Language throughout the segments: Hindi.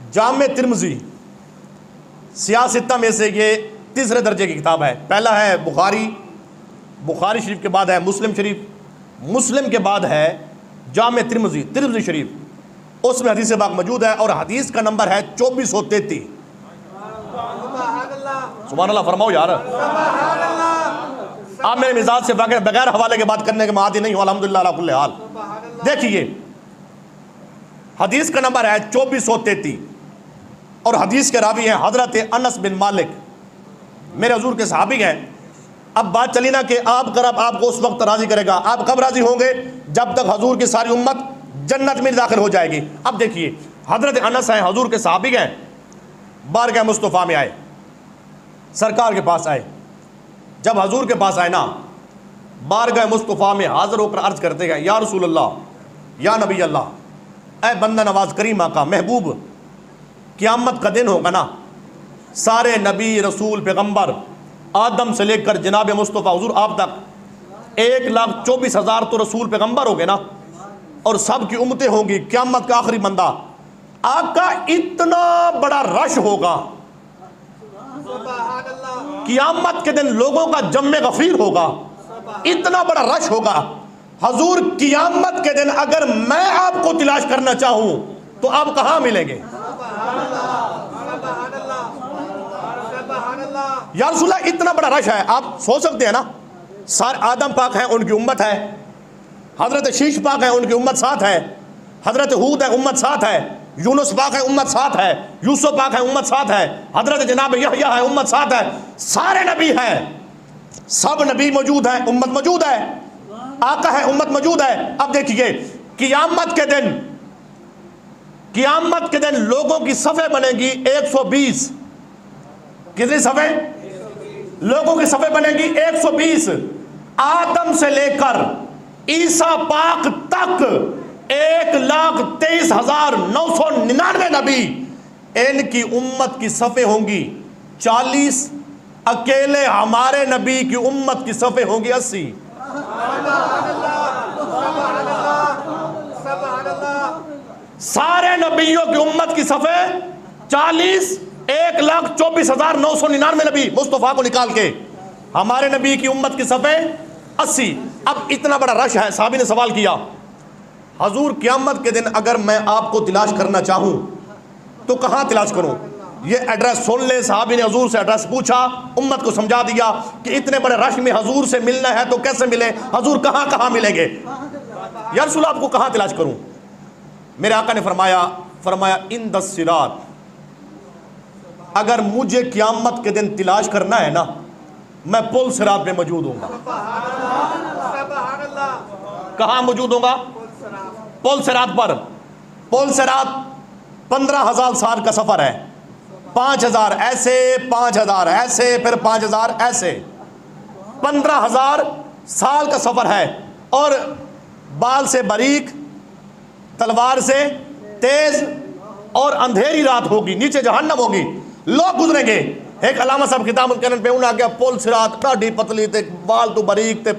जामे तिर्मिज़ी सियासत्ता में से ये तीसरे दर्जे की किताब है। पहला है बुखारी शरीफ के बाद है मुस्लिम शरीफ, मुस्लिम के बाद है जामे तिर्मिज़ी शरीफ, उसमें हदीस पाक मौजूद है और हदीस का नंबर है 2433। सुभान अल्लाह फरमाओ यार। आप मेरे मिजाज से बगैर हवाले के बात करने के मादी नहीं हो, अल्हम्दुलिल्लाह अला कुल्ले हाल। देखिए हदीस का नंबर है 2433 और हदीस के रावी हैं हजरत अनस बिन मालिक, मेरे हुजूर के सहाबी हैं। अब बात चली ना कि आपको उस वक्त राजी करेगा, आप कब राजी होंगे? जब तक हुजूर की सारी उम्मत जन्नत में दाखिल हो जाएगी। अब देखिए हजरत अनस हैं, हुजूर के सहाबी हैं, बारगाह मुस्तफ़ा में आए, सरकार के पास आए। जब हुजूर के पास आए ना, बारगाह मुस्तफ़ा में हाजिर होकर अर्ज करते गए, या रसूल अल्लाह, या नबी अल्लाह, ऐ बंदा नवाज करीम आका महबूब, क़यामत का दिन होगा ना, सारे नबी रसूल पैगम्बर आदम से लेकर जनाब मुस्तफ़ा हुजूर आप तक 1,24,000 तो रसूल पैगम्बर हो गए ना, और सब की उम्मतें होंगी, क़यामत का आखिरी बंदा आका, इतना बड़ा रश होगा, क़यामत के दिन लोगों का जम्मे गफीर होगा, इतना बड़ा रश होगा। हुजूर क़यामत के दिन अगर मैं आपको तलाश करना चाहूं तो आप कहां मिलेंगे? या रसूल अल्लाह इतना बड़ा रश है, आप सोच सकते हैं ना, सारे आदम पाक हैं उनकी उम्मत है, हजरत शीश पाक है उनकी उम्मत साथ है, हजरत हूद है उम्मत साथ है, यूनुस पाक है उम्मत साथ है, यूसुफ पाक है उम्मत साथ है, हजरत जनाब यहया है उम्मत साथ है, सारे नबी हैं, सब नबी मौजूद हैं, उम्मत मौजूद है, आका है उम्मत मौजूद है। अब देखिए क़यामत के दिन लोगों की सफ़े बनेगी 120। कितनी सफ़े? लोगों की सफ़े बनेगी 120। आदम से लेकर ईसा पाक तक 1,23,999 नबी, इनकी उम्मत की सफ़े होंगी 40। अकेले हमारे नबी की उम्मत की सफ़े होंगी 80। सारे नबियों की उम्मत की सफ़े 40, 1,24,999 नबी मुस्तफ़ा को निकाल के, हमारे नबी की उम्मत की सफ़े 80। अब इतना बड़ा रश है। साहबी ने सवाल किया, हुजूर क़यामत के दिन अगर मैं आपको तलाश करना चाहूं तो कहां तलाश करूं? ये एड्रेस सुन ले। साहबी ने हुजूर से एड्रेस पूछा, उम्मत को समझा दिया कि इतने बड़े रश में हुजूर से मिलना है तो कैसे मिले, हुजूर कहां कहां मिलेंगे? या रसूल आपको कहां तलाश करूं? मेरे आका ने फरमाया इन 10 सिरात, अगर मुझे क़यामत के दिन तलाश करना है ना, मैं पुल सिरात में मौजूद होऊंगा। कहां मौजूद होगा? पुल सिरात पर। पुल सिरात 15,000 साल का सफर है, 5,000 ऐसे, 5,000 ऐसे, फिर 5,000 ऐसे, 15,000 साल का सफर है। और बाल से बारीक, तलवार से तेज और अंधेरी रात होगी, नीचे जहन्नम होगी, लोग गुजरेंगे। एक अलामा साहब किताब पे उन्हें आगे पुल सिरात ढाडी पतली ते बाल तो बारीक ते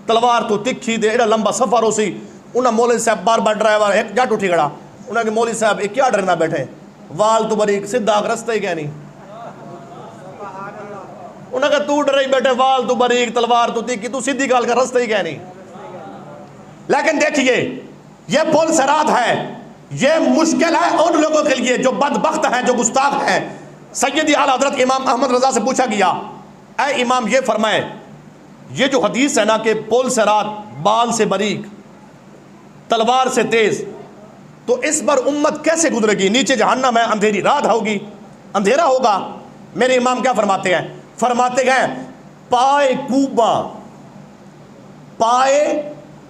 तलवार तो तिखी ते एड़ा लंबा सफर हो सी। उन्हें मौलवी साहब बार ड्राइवर एक जट उठी खड़ा, उन्हें मौलवी साहब एक क्या डरना बैठे, वाल तो बारीक सीधा रस्ते ही क्या नहीं। उन्हें कहा तू डर ही बैठे, वाल तो बारीक तलवार तो तिखी, तू सीधी गाल का रस्ते ही क्या नहीं। लेकिन देखिए ये पुल सिरात है, ये मुश्किल है उन लोगों के लिए जो बदबख्त हैं, जो गुस्ताख हैं। सैयदी आला हजरत इमाम अहमद रजा से पूछा गया, ऐ इमाम ये फरमाए, ये जो हदीस है ना कि पुल सिरात बाल से बारीक तलवार से तेज, तो इस पर उम्मत कैसे गुजरेगी? नीचे जहन्नम है, अंधेरी रात होगी, अंधेरा होगा। मेरे इमाम क्या फरमाते हैं? फरमाते हैं पाए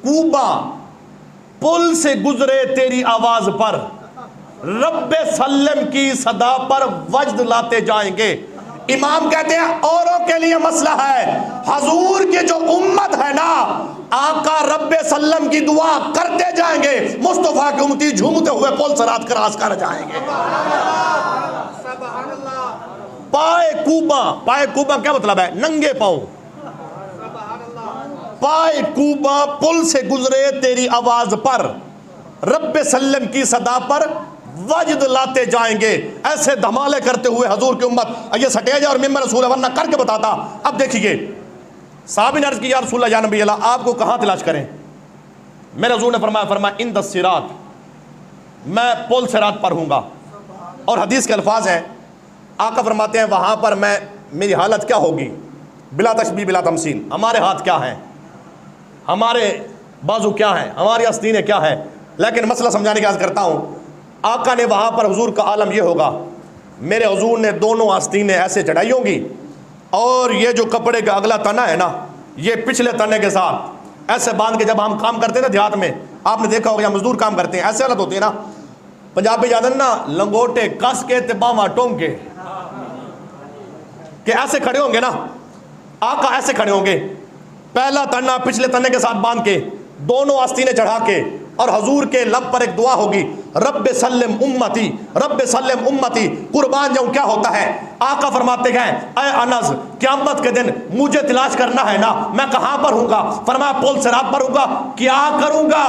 कूबा पुल से गुजरे तेरी आवाज पर, रब्बे सल्लम की सदा पर वजद लाते जाएंगे। इमाम कहते हैं औरों के लिए मसला है, हुजूर की जो उम्मत है ना, आका रब्बे सल्लम की दुआ करते जाएंगे, मुस्तफा की उम्मती झूमते हुए पुल सिरात क्रॉस कर जाएंगे। पाए कूबा क्या मतलब है? नंगे पांव। पाए कूबा पुल से गुजरे तेरी आवाज पर, रब्बे सल्लम की सदा पर वजद लाते जाएंगे, ऐसे धमाले करते हुए हजूर की उम्मत ये सटेज और मिम्बर रसूल वरना करके बताता। अब देखिए साहबी ने अर्ज की या रसूलल्लाह या नबी अल्लाह आपको कहाँ तलाश करें? मेरे हजूर ने फरमाया इन दस्सिरात, मैं पुल सिरात पर हूँगा। और हदीस के अल्फाज हैं, आका फरमाते हैं वहाँ पर मेरी हालत क्या होगी? बिला तशबीह बिला तमसील, हमारे हाथ क्या हैं, हमारे बाजू क्या हैं, हमारी आस्तीनें क्या हैं। लेकिन मसला समझाने की अर्ज करता हूँ, आका ने वहाँ पर हुजूर का आलम ये होगा, मेरे हुजूर ने दोनों आस्तीनें ऐसे चढ़ाई होंगी और ये जो कपड़े का अगला तना है ना, ये पिछले तने के साथ ऐसे बांध के, जब हम काम करते हैं ना देहात में, आपने देखा होगा मजदूर काम करते हैं, ऐसे हालत होती है ना, पंजाबी याद ना, लंगोटे कस के ते बामा टोंग के ऐसे खड़े होंगे ना, आका ऐसे खड़े होंगे, पहला तना पिछले तने के साथ बांध के, दोनों आस्तीनें चढ़ा के, और हजूर के लब पर एक दुआ होगी, रब्बे सल्लिम उम्मती, रब्बे सल्लिम उम्मती, कुर्बान जाऊं। क्या होता है? आका फरमाते हैं ऐ अनस, क़यामत के दिन मुझे तलाश करना है ना, मैं कहां पर हूंगा? फरमाया पुल सिरात पर हूंगा। क्या करूंगा?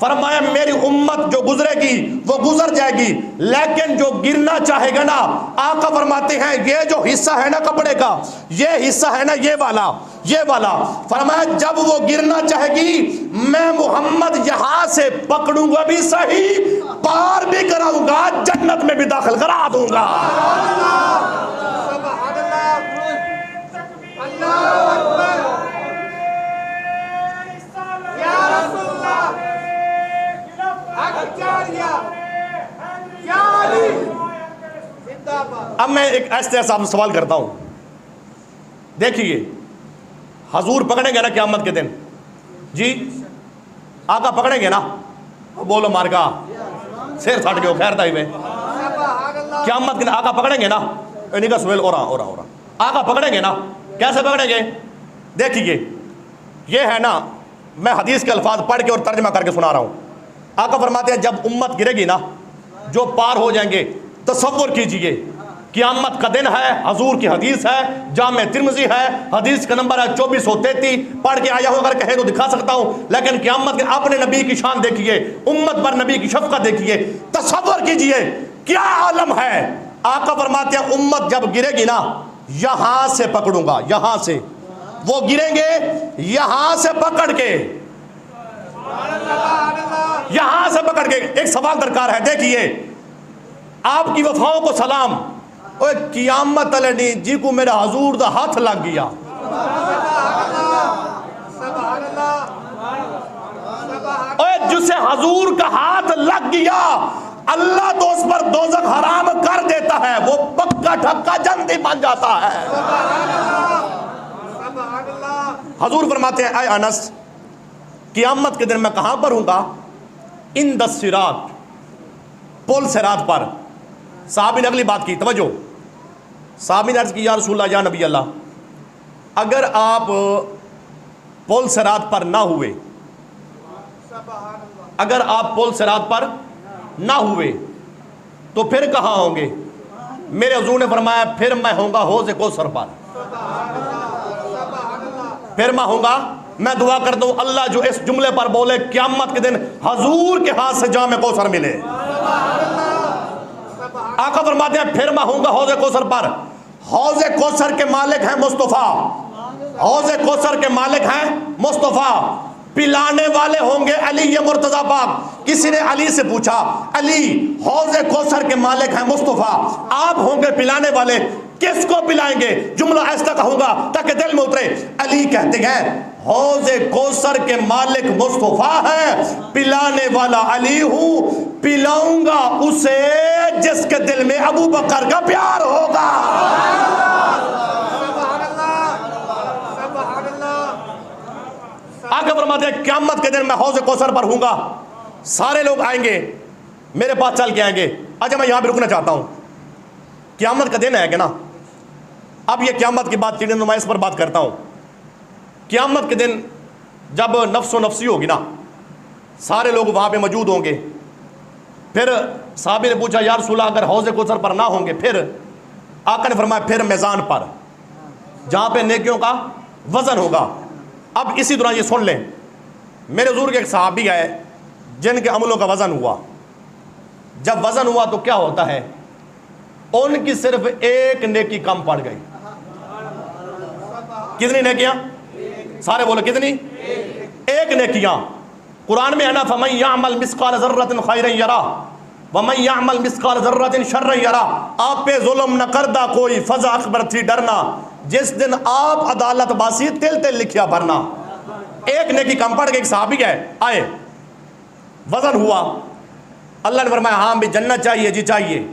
फरमाया मेरी उम्मत जो गुजरेगी वो गुजर जाएगी, लेकिन जो गिरना चाहेगा ना, आका फरमाते हैं ये जो हिस्सा है ना कपड़े का, ये हिस्सा है ना, ये वाला, फरमाया जब वो गिरना चाहेगी, मैं मोहम्मद यहां से पकड़ूंगा भी सही, पार भी कराऊंगा, जन्नत में भी दाखिल करा दूंगा। अब मैं एक ऐसे सवाल करता हूं, देखिए हजूर पकड़ेंगे ना क़यामत के दिन? जी आका पकड़ेंगे ना? बोलो मार्गा शेर छट गए खैर ताई में, क़यामत के दिन आका पकड़ेंगे ना? इनका सुहेल और आका पकड़ेंगे ना? कैसे पकड़ेंगे? देखिए ये है ना, मैं हदीस के अल्फाज पढ़ के और तर्जमा करके सुना रहा हूं। आका फरमाते हैं जब उम्मत गिरेगी ना, जो पार हो जाएंगे, तसव्वुर कीजिए क़यामत का दिन है, हजूर की हदीस है, जामे तिर्मिज़ी है, हदीस का नंबर है 2433, पढ़ के आया हूं, अगर कहे तो दिखा सकता हूं। लेकिन क़यामत के अपने नबी की शान देखिए, उम्मत पर नबी की शफ़क़त देखिए, तसव्वुर कीजिए क्या आलम है। आका फरमाते हैं उम्मत जब गिरेगी ना, यहां से पकड़ूंगा, यहां से वो गिरेंगे, यहां से पकड़ के, यहां से पकड़ के। एक सवाल दरकार है, देखिए आपकी वफाओं को सलाम, ओए क़यामत अलनी जी को मेरा हजूर दा हाथ लग गया, ओए जिसे हजूर का हाथ लग गया, अल्लाह तो उस पर दोज़ख हराम कर देता है, वो पक्का ठक्का जंदी बन जाता है। हजूर फरमाते हैं ऐ अनस, क़यामत के दिन मैं कहां पर हूंगा? इन दस्सिरात, पुल सिरात पर। साहबी ने अगली बात की, तवज्जो, साहबी ने अर्ज की या रसूलल्लाह या नबी अल्लाह, अगर आप पुल सिरात पर ना हुए, अगर आप पुल सिरात पर ना हुए तो फिर कहाँ होंगे? मेरे हुजूर ने फरमाया फिर मैं होऊंगा हौज़ कौसर पर, फिर मैं होऊंगा, मैं दुआ करता हूं अल्लाह जो इस जुमले पर बोले क़यामत के दिन हजूर के हाथ से जामे कौसर मिले। आका फरमाते हैं फिर मैं होऊंगा हौज़े कौसर पर। हौज़े कौसर के मालिक हैं मुस्तफ़ा, हौज़े कौसर के मालिक हैं मुस्तफ़ा, पिलाने वाले होंगे अली ये मुर्तज़ा पाक। किसी ने अली से पूछा, अली हौज़े कौसर के मालिक हैं मुस्तफ़ा, आप होंगे पिलाने वाले, किसको पिलाएंगे? जुमला ऐसा कहूंगा ताकि दिल में उतरे। अली कहते हैं हौज़े कौसर के मालिक मुस्तफ़ा है, पिलाने वाला अली हूं, पिलाऊंगा उसे जिसके दिल में अबू बकर का प्यार होगा। आगे फरमाते हैं क़यामत के दिन मैं हौज़े कौसर पर हूंगा, सारे लोग आएंगे मेरे पास चल के आएंगे। अच्छा मैं यहां पे रुकना चाहता हूं, क़यामत का दिन है कि ना, अब ये क़यामत की बात चिड़िया नुमाइश पर बात करता हूं। क़यामत के दिन जब नफ्सो नफ्सी होगी ना, सारे लोग वहां पे मौजूद होंगे। फिर साहबी ने पूछा या रसूल अगर हौज़े कौसर पर ना होंगे फिर? आका ने फरमाया फिर मैज़ान पर, जहां पे नेकियों का वजन होगा। अब इसी दौरान ये सुन लें, मेरे हुजूर के एक सहाबी आए जिनके अमलों का वजन हुआ, जब वजन हुआ तो क्या होता है, उनकी सिर्फ एक नेकी कम पड़ गई। कितनी नेकियां? सारे बोलो कितनी? एक नेकियां। कुरान में है ना, फमन यामल मिस्काल ज़र्रतिन खैरन यरा वमन यामल मिस्काल ज़र्रतिन शर्रन यरा। आप पे जुल्म न करदा कोई, फज़ा अकबर थी डरना, जिस दिन आप अदालत बासी तिल तिल लिखिया भरना। एक नेकी कम पड़ गई। एक सहाबी है, आए, वजन हुआ, अल्लाह ने फरमाया हाँ भी जन्नत चाहिए जी चाहिए।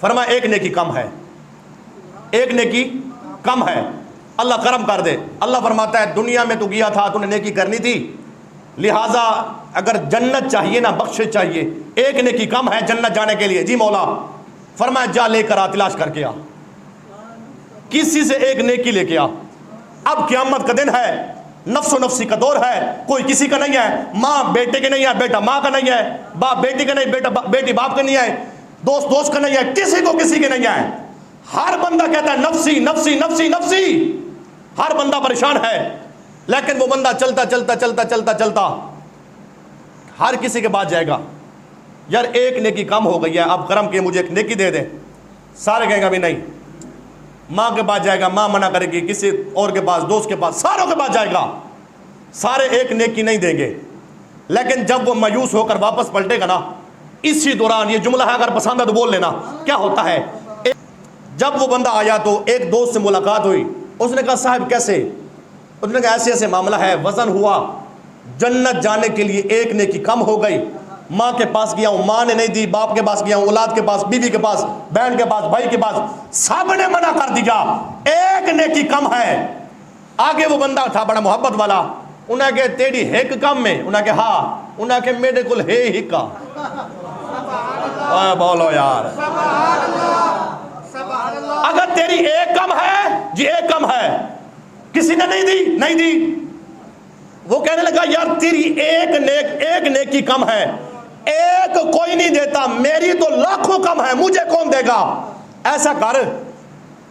फरमाया एक नेकी कम है, एक नेकी कम है, अल्लाह करम कर दे। अल्लाह फरमाता है दुनिया में तू गया था, तूने नेकी करनी थी, लिहाजा अगर जन्नत चाहिए ना, बख्शिश चाहिए, एक नेकी कम है जन्नत जाने के लिए। जी मौला। फरमाया जा लेकर आ, तलाश करके आ, किसी से एक नेकी लेके आ। अब क़यामत का दिन है, नफ्सो नफ्सी का दौर है, कोई किसी का नहीं है, माँ बेटे के नहीं है, बेटा माँ का नहीं है, बाप बेटी का नहीं, बेटी बाप का नहीं है, दोस्त दोस्त का नहीं है, किसी को किसी के नहीं है। हर बंदा कहता है नफ्सी नफ्सी नफ्सी नफ्सी, हर बंदा परेशान है। लेकिन वो बंदा चलता चलता चलता चलता चलता हर किसी के पास जाएगा, यार एक नेकी कम हो गई है, अब करम के मुझे एक नेकी दे दे। सारे कहेंगे भी नहीं। माँ के पास जाएगा, माँ मना करेगी, किसी और के पास, दोस्त के पास, सारों के पास जाएगा, सारे एक नेकी नहीं देंगे। लेकिन जब वो मायूस होकर वापस पलटेगा ना, इसी दौरान ये जुमला है, अगर पसंद है तो बोल लेना, क्या होता है। जब वो बंदा आया तो एक दोस्त से मुलाकात हुई, उसने कहा साहब कैसे? उसने कहा ऐसे ऐसे मामला है, वजन हुआ, जन्नत जाने के लिए एक नेकी कम हो गई, माँ के पास गया हूँ, माँ ने नहीं दी, बाप के पास गया हूँ, औलाद के पास, बीवी के पास, बहन के पास, भाई के पास, सब ने मना कर दिया, एक नेकी कम है। आगे वो बंदा था बड़ा मोहब्बत वाला, उन्हें कहे तेरी हिक कम में? उन्हें कहे हाँ। उन्हें कहे मेरे को है हिक्का। बोलो यार, अगर तेरी एक कम है जी, एक कम है, किसी ने नहीं दी, नहीं दी। वो कहने लगा यार तेरी एक नेकी कम है, एक कोई नहीं देता, मेरी तो लाखों कम है, मुझे कौन देगा? ऐसा कर,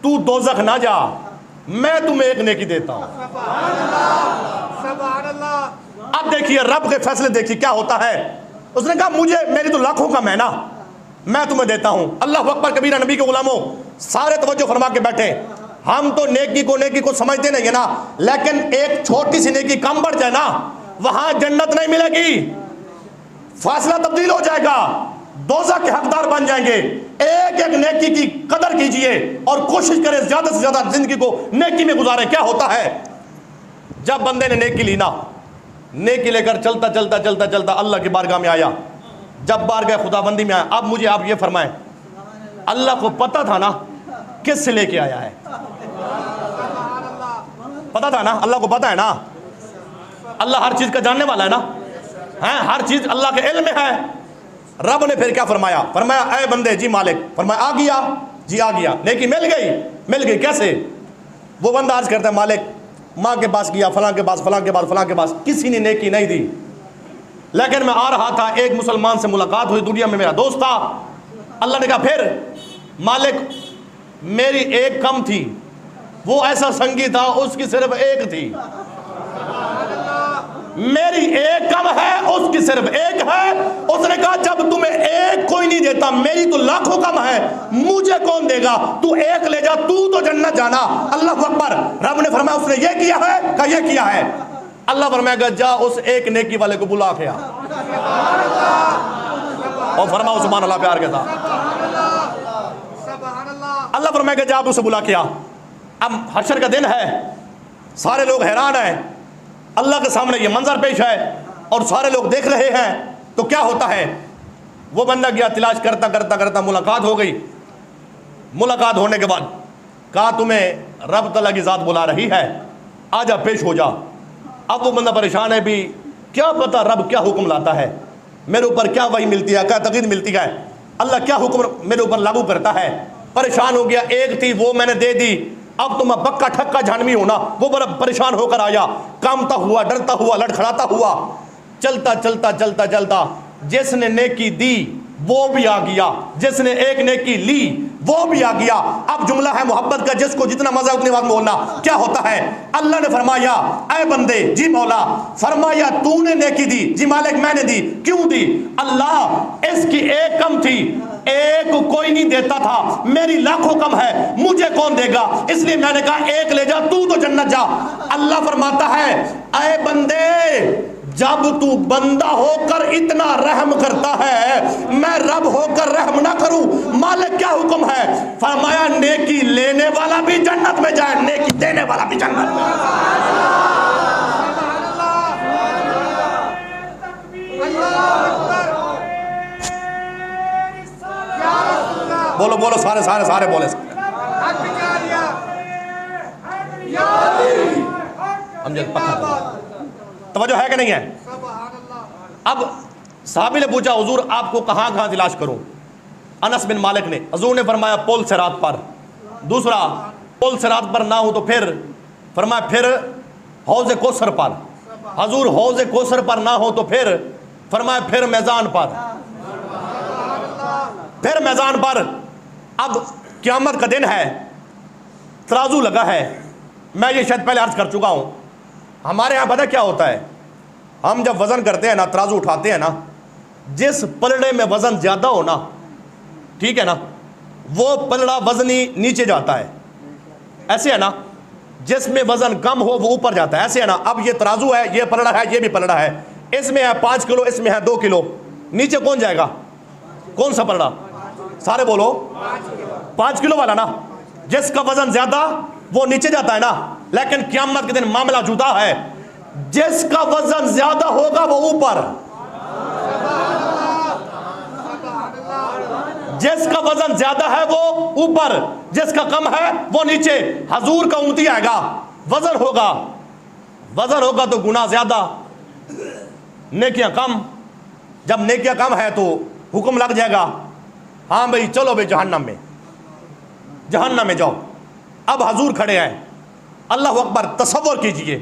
तू दोज़ख ना जा, मैं तुम्हें एक नेकी देता हूं। अब देखिए रब के फैसले देखिए क्या होता है। उसने कहा मुझे, मेरी तो लाखों कम है ना, मैं तुम्हें देता हूं। अल्लाह अकबर कबीरा। नबी के गुलामों सारे तवज्जो फरमा के बैठे। हम तो नेकी को समझते नहीं है ना, लेकिन एक छोटी सी नेकी कम बढ़ जाए ना, वहां जन्नत नहीं मिलेगी, फासला तब्दील हो जाएगा, दोज़ख के हकदार बन जाएंगे। एक एक नेकी की कदर कीजिए और कोशिश करें ज्यादा से ज्यादा जिंदगी को नेकी में गुजारें। क्या होता है, जब बंदे ने नेकी ली ना, नेकी लेकर चलता चलता चलता चलता अल्लाह की बारगाह में आया, जब बारगाह खुदाबंदी में आया, अब मुझे आप ये फरमाएं, अल्लाह को पता था ना किस से लेके आया है? पता था ना, अल्लाह को पता है ना, अल्लाह हर चीज का जानने वाला है ना, है हर चीज अल्लाह के इल्म में है। रब ने फिर क्या फरमाया? फरमाया ऐ बंदे जी मालिक। फरमाया आ गया जी, आ गया, नेकी मिल गई। मिल गई कैसे? वो बंदा अर्ज करता है मालिक माँ के पास गया, फलां के पास, फलां के पास, फलां के पास, किसी ने नेकी नहीं दी, लेकिन मैं आ रहा था, एक मुसलमान से मुलाकात हुई, दुनिया में मेरा दोस्त था। अल्लाह ने कहा फिर? मालिक मेरी एक कम थी, वो ऐसा संगी था उसकी सिर्फ एक थी, मेरी एक कम है उसकी सिर्फ एक है। उसने कहा जब तुम्हें एक कोई नहीं देता, मेरी तो लाखों कम है, मुझे कौन देगा? तू एक ले जा, तू तो जन्नत जाना। अल्लाह अकबर। रब ने फरमाया उसने ये किया है? कहा ये किया है। अल्लाह फरमाएगा जा उस एक नेकी वाले को बुला के आ, और फरमाओ सुभान अल्लाह प्यार के साथ। अल्लाह फरमाएगा जा उसे बुला के आ। अब हशर का दिन है, सारे लोग हैरान हैं, अल्लाह के सामने ये मंजर पेश है और सारे लोग देख रहे हैं। तो क्या होता है, वो बंदा गया, तलाश करता करता करता मुलाकात हो गई। मुलाकात होने के बाद कहा तुम्हें रब तआला की ज़ात बुला रही है, आजा पेश हो जा। अब वो बंदा परेशान है भी, क्या पता रब क्या हुक्म लाता है, मेरे ऊपर क्या वही मिलती है, क्या तक़दीर मिलती है, अल्लाह क्या हुक्म मेरे ऊपर लागू करता है। परेशान हो गया, एक थी वो मैंने दे दी, अब तो मैं बक्का ठक्का जानवी हूं ना। वो बड़ा परेशान होकर आया, कामता हुआ, डरता हुआ, लड़खड़ाता हुआ, चलता चलता चलता चलता जिसने नेकी दी वो भी आ गया, जिसने एक नेकी ली वो भी आ गया। अब जुमला है मोहब्बत का, जिसको जितना मजा है उतनी बात बोलना। क्या होता है, अल्लाह ने फरमाया ऐ बंदे, जी मौला, फरमाया तूने नेकी दी, जी मालिक मैंने दी। क्यों दी? अल्लाह इसकी एक कम थी, एक कोई नहीं देता था, मेरी लाखों कम है, मुझे कौन देगा, इसलिए मैंने कहा एक ले जा, तू तो जन्नत जा। अल्लाह फरमाता है ऐ बंदे, जब तू बंदा होकर इतना रहम करता है, मैं रब होकर रहम ना करूं? मालिक क्या हुक्म है? फरमाया नेकी लेने वाला भी जन्नत में जाए, नेकी देने वाला भी जन्नत में। बोलो बोलो, सारे सारे सारे बोले। तवज्जो है कि नहीं है? अब साहबी ने पूछा हुजूर आपको कहां कहां तलाश करूं? अनस बिन मालिक ने, हुजूर ने फरमाया पुल सिरात पर। दूसरा, पुल सिरात पर ना हो तो फिर? फरमाया फिर हौज कौसर पर। हुजूर हौज कौसर पर ना हो तो फिर? फरमाया फिर मैदान पर, फिर मैदान पर। अब क़यामत का दिन है, तराजू लगा है। मैं ये शायद पहले अर्ज कर चुका हूं, हमारे यहाँ पता क्या होता है, हम जब वजन करते हैं ना, तराजू उठाते हैं ना, जिस पलड़े में वजन ज्यादा हो ना, ठीक है ना, वो पलड़ा वजनी नीचे जाता है, ऐसे है ना। जिसमें वजन कम हो वो ऊपर जाता है, ऐसे है ना। अब ये तराजू है, ये पलड़ा है, ये भी पलड़ा है, इसमें है 5 किलो, इसमें है 2 किलो, नीचे कौन जाएगा? कौन सा पलड़ा? सारे बोलो, 5 किलो वाला ना। जिसका वजन ज्यादा वो नीचे जाता है ना। लेकिन क़यामत के दिन मामला जुदा है, जिसका वजन ज्यादा होगा वो ऊपर, जिसका वजन ज्यादा है वो ऊपर, जिसका कम है वो नीचे। हजूर का उम्मती आएगा, वजन होगा, वजन होगा तो गुनाह ज्यादा, नेकियां कम। जब नेकियां कम है तो हुक्म लग जाएगा, हाँ भाई चलो भाई जहन्नम में, जहन्नम में जाओ। अब हजूर खड़े हैं, अल्लाह अकबर। तसव्वुर कीजिए,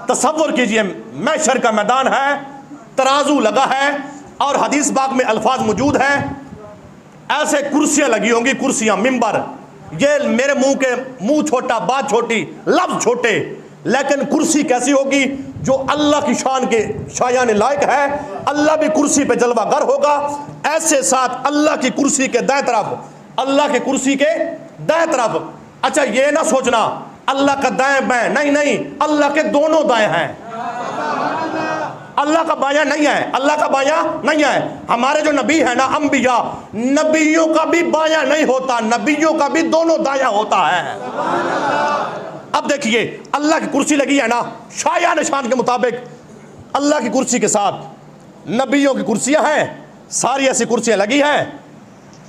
तसव्वुर कीजिए, महशर का मैदान है, तराजू लगा है और हदीस बाग में अल्फाज मौजूद है, ऐसे कुर्सियां लगी होंगी, कुर्सियां, मिंबर। ये मेरे मुंह छोटा, बात छोटी, लफ्ज छोटे, लेकिन कुर्सी कैसी होगी जो अल्लाह की शान के शायान लायक है। अल्लाह भी कुर्सी पे जलवागर होगा। ऐसे साथ अल्लाह की कुर्सी के दाएं तरफ, अल्लाह के कुर्सी के दाएं तरफ। अच्छा ये ना सोचना अल्लाह का दाएं बाएं, नहीं नहीं, अल्लाह के दोनों दाएं हैं, अल्लाह का बायां नहीं है, अल्लाह का बायां नहीं है। हमारे जो नबी है ना, अंबिया, नबियों का भी बायां नहीं होता, नबियों का भी दोनों दायां होता है। अब देखिए अल्लाह की कुर्सी लगी है ना, शाया निशान के मुताबिक अल्लाह की कुर्सी के साथ नबियों की कुर्सियां हैं, सारी ऐसी कुर्सियां लगी हैं,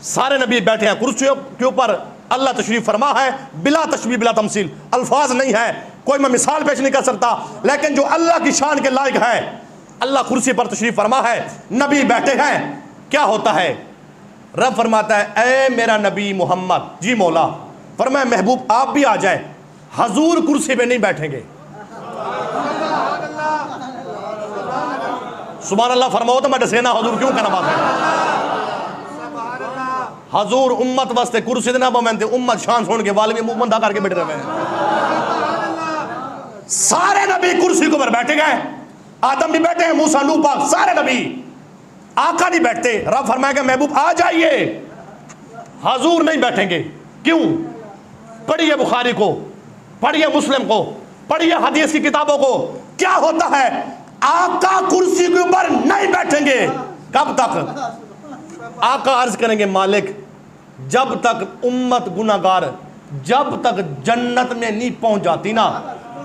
सारे नबी बैठे हैं कुर्सियों के ऊपर। अल्लाह तशरीफ फरमा है, बिला तशबीह बिला तमसील, अल्फाज नहीं है, कोई मैं मिसाल पेश नहीं कर सकता, लेकिन जो अल्लाह की शान के लायक है, अल्लाह कुर्सी पर तशरीफ फरमा है, नबी बैठे हैं। क्या होता है? रब फरमाता है ऐ मेरा नबी मोहम्मद, जी मौला, फरमाया महबूब आप भी आ जाए। हजूर कुर्सी पे नहीं बैठेंगे, सुभान अल्लाह फरमाओ तो मैं डसेना हजूर क्यों कहना बात है। हजूर उम्मत वास्ते कुर्सी ना बमनते, उम्मत शान सुन के वाले मुंह बंधा करके बैठे रहे। सारे नबी कुर्सी के ऊपर बैठे गए, आदम भी बैठे हैं, मूसा नूह पाक, सारे नबी। आका नहीं बैठते। रब फरमाएगा महबूब आ जाइए, हजूर नहीं बैठेंगे। क्यों? पढ़िए बुखारी को, पढ़िए मुस्लिम को, पढ़िए हदीस की किताबों को। क्या होता है? आका कुर्सी के ऊपर नहीं बैठेंगे। कब तक? आका अर्ज करेंगे मालिक जब तक उम्मत गुनाहगार, जब तक जन्नत में नहीं पहुंच जाती ना,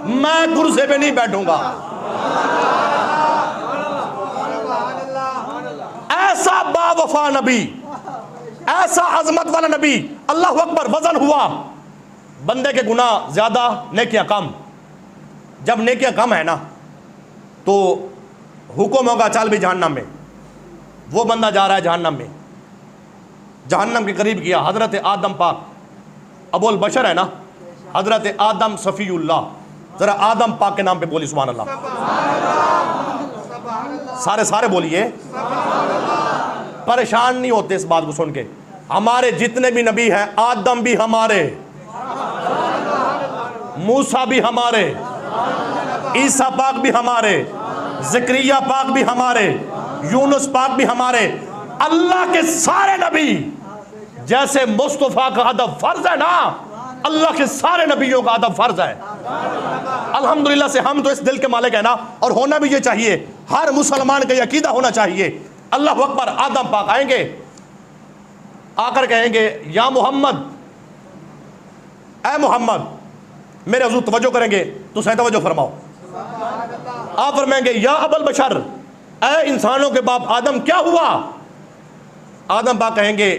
मैं कुर्सी पे नहीं बैठूंगा। ऐसा बावफा नबी, ऐसा अजमत वाला नबी। अल्लाह अकबर। वजन हुआ, बंदे के गुनाह ज्यादा, नेकियां कम। जब नेकियां कम है ना तो हुक्म होगा चल भी जहन्नम में। वो बंदा जा रहा है जहन्नम में, जहन्नम के करीब गया। हजरत आदम पाक, अबुल बशर है ना, हजरत आदम सफ़ीउल्लाह, जरा आदम पाक के नाम पे बोली सुभान अल्लाह। सारे सारे बोलिए, परेशान नहीं होते इस बात को सुन के। हमारे जितने भी नबी हैं, आदम भी हमारे, मूसा भी हमारे, ईसा पाक भी हमारे, ज़करिया पाक भी हमारे, यूनुस पाक भी हमारे, अल्लाह के सारे नबी। जैसे मुस्तफ़ा का अदब फर्ज है ना, अल्लाह के सारे नबियों का अदब फर्ज है। अल्हम्दुलिल्लाह से हम तो इस दिल के मालिक है ना, और होना भी ये चाहिए। हर मुसलमान का अकीदा होना चाहिए। अल्लाह अकबर। आदम पाक आएंगे, आकर कहेंगे या मोहम्मद, ए मोहम्मद, मेरे हुजूर तवज्जो करेंगे तो सही तवज्जो फरमाओ। आप फरमाएंगे या अबल बशर, ए इंसानों के बाप आदम, क्या हुआ? आदम पाक कहेंगे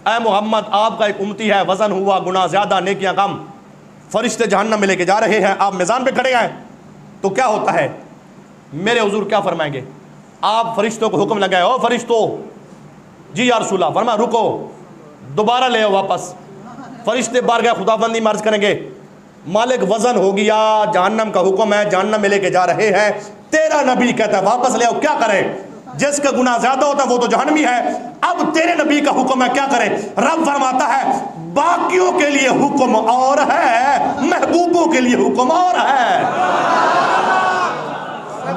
ए मोहम्मद, आपका एक उम्मती है, वजन हुआ, गुनाह ज्यादा, नेकियां कम, फरिश्ते जहन्नम में लेके जा रहे हैं, आप मिजान पे खड़े हैं, तो क्या होता है? मेरे हुजूर क्या फरमाएंगे? आप फरिश्तों को हुक्म लगाए, ओ फरिश्तों, जी या रसूल अल्लाह, फरमा रुको, दोबारा ले आओ वापस। फरिश्ते बार गए, खुदाबंदी मर्ज करेंगे, मालिक वजन हो गया, जहन्नम का हुक्म है, जहन्नम में लेके जा रहे हैं, तेरा नबी कहता है वापस ले आओ, क्या करें? जिसका गुनाह ज्यादा होता है वो तो जहन्नमी है, अब तेरे नबी का हुक्म है, क्या करें? रब फरमाता है बाकियों के लिए हुक्म और है, महबूबों के लिए हुक्म और है।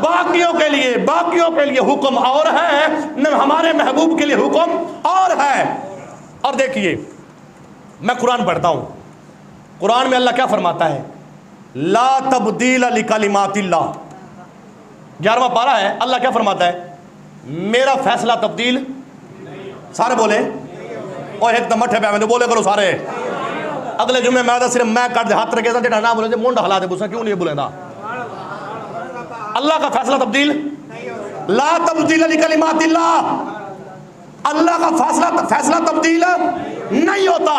बाकियों के लिए हुक्म और है, न हमारे महबूब के लिए हुक्म और है। और देखिए, मैं कुरान पढ़ता हूं, कुरान में अल्लाह क्या फरमाता है? ला तब्दील लिकलिमातिल्लाह, 11वां पारा है। अल्लाह क्या फरमाता है? मेरा फैसला तब्दील, सारे बोले, और एकदम मठे पे बोले करो सारे। अगले जुम्मे मैं सिर्फ मैं कर दे हाथ रखे ना बोले, मुंड हला दे, गुस्सा क्यों नहीं बोलेगा? अल्लाह का फैसला तब्दील, ला तब्दील लिकलिमातिल्लाह, अल्लाह का फैसला तब्दील नहीं होता।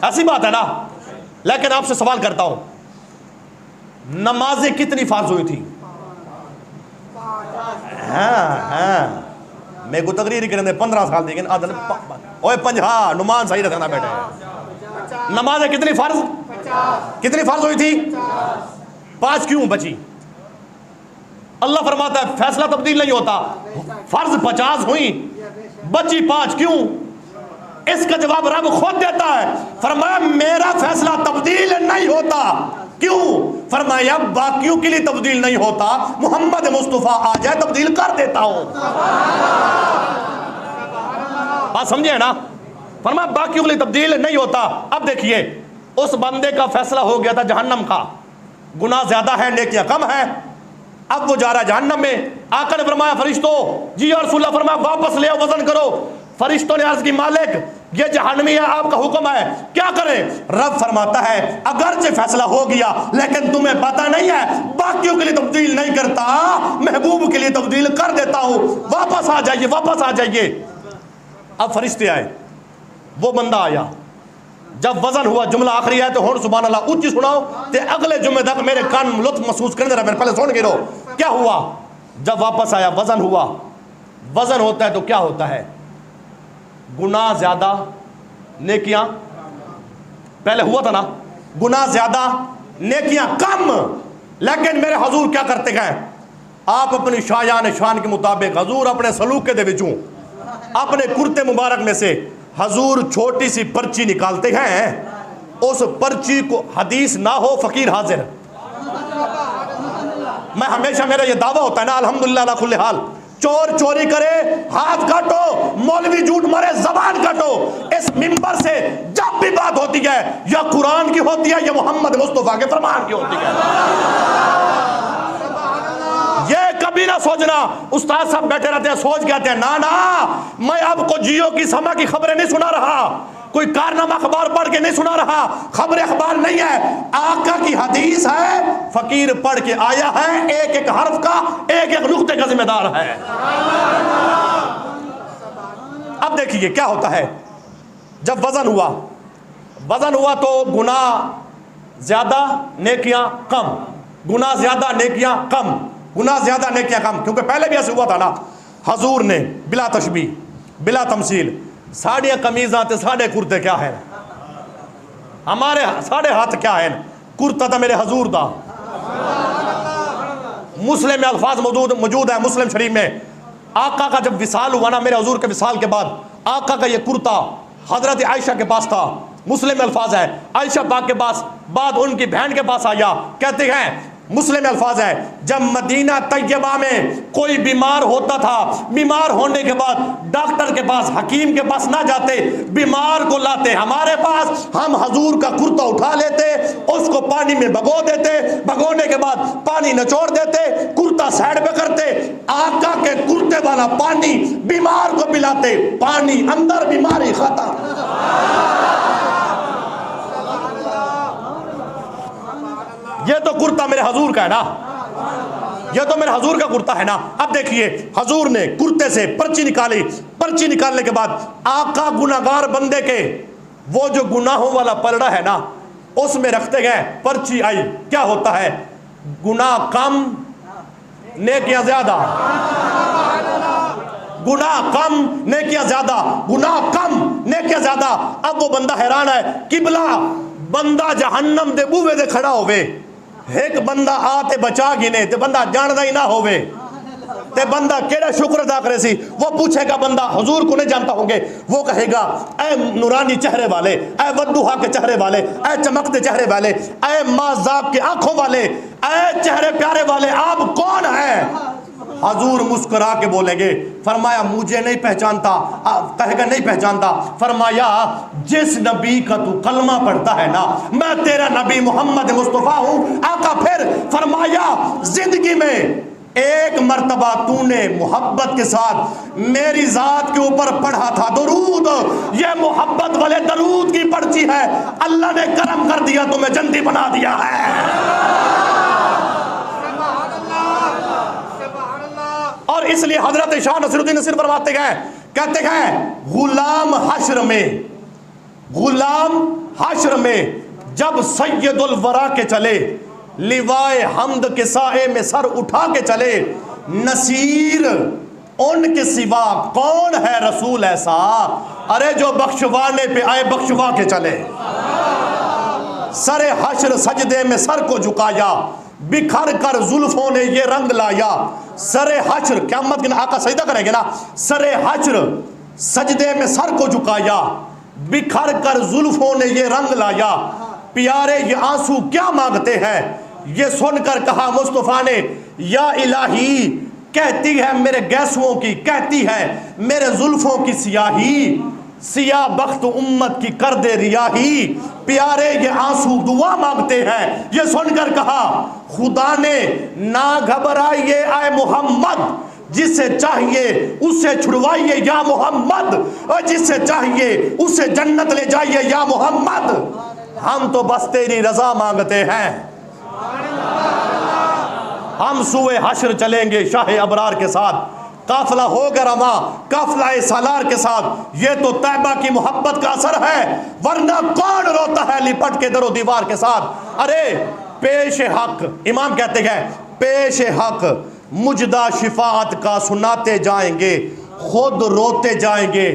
ऐसी बात है ना। लेकिन आपसे सवाल करता हूं, नमाजें कितनी फर्ज हुई थी? हाँ, मेरे को तकरीर करने 15 साल लेकिन ओए 50 नुमान सही रखना बेटे। नमाजें कितनी फर्ज हुई थी? 5 क्यों बची? अल्लाह फरमाता है फैसला तब्दील नहीं होता। फर्ज 50 हुई, बची 5 क्यों? इसका जवाब रब खुद देता है, फरमाया मेरा फैसला तब्दील नहीं होता। क्यों? फरमाया बाकियों के लिए तब्दील नहीं होता, मोहम्मद मुस्तफा आ जाए तब्दील कर देता हूं। बात समझे ना? फरमाया बाकियों के लिए तब्दील नहीं होता। अब देखिए, उस बंदे का फैसला हो गया था जहन्नम का, गुनाह ज्यादा है, नेकियां कम है, अब वो जा रहा है जहन्नम में। आका ने फरमाया फरिश्तों, जी और रसूलुल्लाह, फरमाया वापस ले आओ, वजन करो। फरिश्तों ने अर्ज की मालिक ये जहन्नमी है, आपका हुक्म है, क्या करें? रब फरमाता है अगरचे फैसला हो गया, लेकिन तुम्हें पता नहीं है बाकियों के लिए तब्दील नहीं करता, महबूब के लिए तब्दील कर देता हूं, वापस आ जाइए, वापस आ जाइए। अब फरिश्ते आए, वो बंदा आया, जब वजन हुआ, जुमला आखिरी है तो होड़ सुभान अल्लाह ऊंची सुनाओ, ते अगले जुम्मे तक मेरे कान लुत्फ महसूस करने रहा, पहले सुन गिरो। क्या हुआ? जब वापस आया, वजन हुआ। वजन होता है तो क्या होता है? गुनाह ज्यादा, नेकियां, पहले हुआ था ना, गुनाह ज्यादा, नेकियां कम। लेकिन मेरे हजूर क्या करते गए? आप अपनी शायान शान के मुताबिक हजूर अपने सलूक के दे विचों, अपने कुर्ते मुबारक में से हजूर छोटी सी पर्ची निकालते हैं। उस पर्ची को हदीस ना हो, फकीर हाजिर। मैं हमेशा, मेरा ये दावा होता है ना, अल्हम्दुलिल्लाह अला कुल्ली हाल, चोर चोरी करे हाथ काटो, मौलवी झूठ मारे जबान काटो। इस मिंबर से जब भी बात होती है, या कुरान की होती है या मोहम्मद मुस्तफा के फरमान की होती है। ये कभी ना सोचना उस्ताद साहब बैठे रहते हैं सोच कहते हैं ना ना, मैं आपको जियो की समा की खबरें नहीं सुना रहा, कोई कारनामा अखबार पढ़ के नहीं सुना रहा, खबर अखबार नहीं है, आका की हदीस है, फकीर पढ़ के आया है, एक एक हर्फ का एक एक नुक्ते का जिम्मेदार है। अब देखिए क्या होता है, जब वजन हुआ तो गुनाह ज्यादा, नेकियां कम, गुनाह ज्यादा, नेकियां कम, गुनाह ज्यादा, नेकियां कम। क्योंकि पहले भी ऐसे हुआ था ना, हजूर ने बिला तशबीह, बिला तमसील, साढ़े कमीज़ां ते साढ़े कुर्ते क्या है, हमारे साढ़े हाथ क्या है, कुर्ता था मेरे हजूर दा। मुस्लिम में अल्फाज मौजूद है, मुस्लिम शरीफ में, आका का जब विसाल हुआ ना, मेरे हजूर के विसाल के बाद, आका का ये कुर्ता हजरत आयशा के पास था, मुस्लिम में अल्फाज है, आयशा पाक के पास बाद उनकी बहन के पास आया, कहते हैं मुस्लिम में अल्फाज है, जब मदीना तैयबा में कोई बीमार होता था, बीमार होने के बाद डॉक्टर के पास, हकीम के पास ना जाते, बीमार को लाते हमारे पास, हम हजूर का कुर्ता उठा लेते, उसको पानी में भगो देते, भगोने के बाद पानी निचोड़ देते, कुर्ता साइड पे करते, आका के कुर्ते वाला पानी बीमार को पिलाते, पानी अंदर बीमारी खत्म। ये तो कुर्ता मेरे हजूर का है ना, ये तो मेरे हजूर का कुर्ता है ना। अब देखिए हजूर ने कुर्ते से पर्ची निकाली, पर्ची निकालने के बाद आका गुनाहगार बंदे के वो जो गुनाहों वाला पलड़ा है ना उसमें रखते गए, पर्ची आई, क्या होता है, गुनाह कम नेकियां ज्यादा, गुनाह कम नेकियां ज्यादा, गुनाह कम नेकियां ज्यादा। अब वो बंदा हैरान है, किबला बंदा जहन्नम दे बूहे दे खड़ा होवे, एक बंदा आते बचा गिने ते बंदा जानदा ही ना होवे ते बंदा केड़ा शुक्र अदा करे सी। वो पूछेगा बंदा हुजूर को नहीं जानता होंगे, वो कहेगा ऐ नूरानी चेहरे वाले, ऐ वद्दुहा के चेहरे वाले, ऐ चमकते चेहरे वाले, ऐ माज़ाब के आंखों वाले, ऐ चेहरे प्यारे वाले, आप कौन है? हजूर मुस्कुरा के बोलेंगे, फरमाया मुझे नहीं पहचानता, कहेगा नहीं पहचानता, फरमाया जिस नबी का तू कलमा पढ़ता है ना, मैं तेरा नबी मोहम्मद मुस्तफ़ा हूँ। आका फिर फरमाया जिंदगी में एक मर्तबा तूने मोहब्बत के साथ मेरी जात के ऊपर पढ़ा था दरूद, ये मोहब्बत वाले दरूद की पर्ची है, अल्लाह ने करम कर दिया, तुम्हें जन्नती बना दिया है। और इसलिए हजरत शाह नसीरुद्दीन नसीर फरमाते गए, कहते हैं गुलाम हश्र में जब सैयदुल वरा के चले, लिवाए हमद के साए में सर उठा के चले, नसीर उनके सिवा कौन है रसूल ऐसा, अरे जो बख्शवाने पे आए बख्शवा के चले। सरे हश्र सजदे में सर को झुकाया, बिखर कर जुल्फों ने ये रंग लाया। सरे हश्र क़यामत के दिन आका सजदा करेंगे ना, सरे हश्र सजदे में सर को झुकाया, बिखर कर जुल्फों ने ये रंग लाया। प्यारे ये आंसू क्या मांगते हैं, ये सुनकर कहा मुस्तफ़ा ने, या इलाही कहती है मेरे गैसुओं की, कहती है मेरे जुल्फों की सियाही, सिया बख्त उम्मत की कर दे रियाही। प्यारे ये आंसू दुआ मांगते हैं, ये सुनकर कहा खुदा ने ना घबराइए आए मोहम्मद, जिसे चाहिए उसे छुड़वाइए या मोहम्मद, और जिसे चाहिए उसे जन्नत ले जाइए या मोहम्मद। हम तो बस तेरी रजा मांगते हैं, हम सुए हश्र चलेंगे शाह अबरार के साथ, काफिला होगा रवा काफिला सालार के साथ। ये तो तैबा की मोहब्बत का असर है, वरना कौन रोता है लिपट के दरो दीवार के साथ। अरे पेश हक, इमाम कहते हैं पेश हक मुजदा शिफाअत का सुनाते जाएंगे, खुद रोते जाएंगे,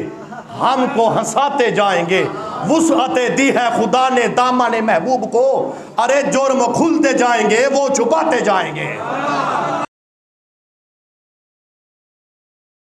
हमको हंसाते जाएंगे। वुसअते दी है खुदा ने दामन महबूब को, अरे जुर्म खुलते जाएंगे वो छुपाते जाएंगे।